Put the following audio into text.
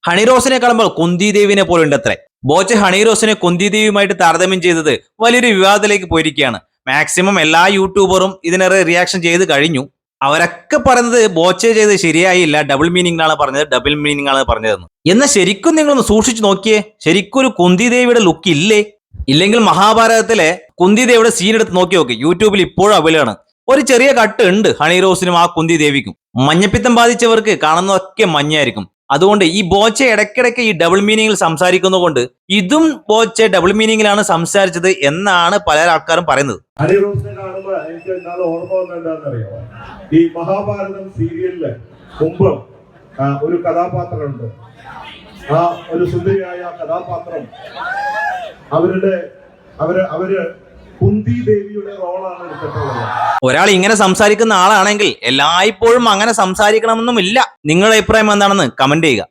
ഹണിറോസിനെ കാണുമ്പോൾ കുന്തി ദേവിനെ പോലെ ഉണ്ട് അത്രേ. ബോച്ചെ ഹണിറോസിനെ കുന്തി ദേവിയുമായിട്ട് താരതമ്യം ചെയ്തത് വലിയൊരു വിവാദത്തിലേക്ക് പോയിരിക്കുകയാണ്. മാക്സിമം എല്ലാ യൂട്യൂബറും ഇതിനേറെ റിയാക്ഷൻ ചെയ്ത് കഴിഞ്ഞു. അവരൊക്കെ പറയുന്നത് ബോച്ചെ ചെയ്ത് ശരിയായില്ല, ഡബിൾ മീനിങ്ങിലാണ് പറഞ്ഞതെന്ന്. എന്നാൽ ശരിക്കും നിങ്ങളൊന്ന് സൂക്ഷിച്ചു നോക്കിയേ, ശരിക്കും ഒരു കുന്തി ദേവിയുടെ ലുക്ക് ഇല്ലേ? ഇല്ലെങ്കിൽ മഹാഭാരതത്തിലെ കുന്തി ദേവിയുടെ സീൻ എടുത്ത് നോക്കി യൂട്യൂബിൽ ഇപ്പോഴും അവൈലബിൾ ആണ്. ഒരു ചെറിയ കട്ട് ഉണ്ട് ഹണിറോസിനും ആ കുന്തി ദേവിക്കും. മഞ്ഞപ്പിത്തം ബാധിച്ചവർക്ക് കാണുന്നതൊക്കെ മഞ്ഞായിരിക്കും. അതുകൊണ്ട് ഈ ബോച്ചെ ഇടയ്ക്കിടയ്ക്ക് ഈ ഡബിൾ മീനിങ്ങിൽ സംസാരിക്കുന്നതുകൊണ്ട് ഇതും ബോച്ചെ ഡബിൾ മീനിങ്ങിലാണ് സംസാരിച്ചത് എന്നാണ് പല ആൾക്കാരും പറയുന്നത്. ഹണിറോസിനെ കാണുമ്പോൾ എനിക്ക് എന്താണ് ഓർമ്മ വന്നതെന്താണെന്നറിയാമോ? ഈ മഹാഭാരതം സീരിയലില് മുമ്പ് ഒരു കഥാപാത്രമുണ്ട്. ആ ഒരു സുന്ദരിയായ കഥാപാത്രം അവര് കുന്തി ദേവിയുടെ റോളാണ് എടുത്തിട്ടുള്ളത്. ഒരാൾ ഇങ്ങനെ സംസാരിക്കുന്ന ആളാണെങ്കിൽ എല്ലായ്പ്പോഴും അങ്ങനെ സംസാരിക്കണമെന്നുമില്ല. നിങ്ങളുടെ അഭിപ്രായം എന്താണെന്ന് കമന്റ് ചെയ്യുക.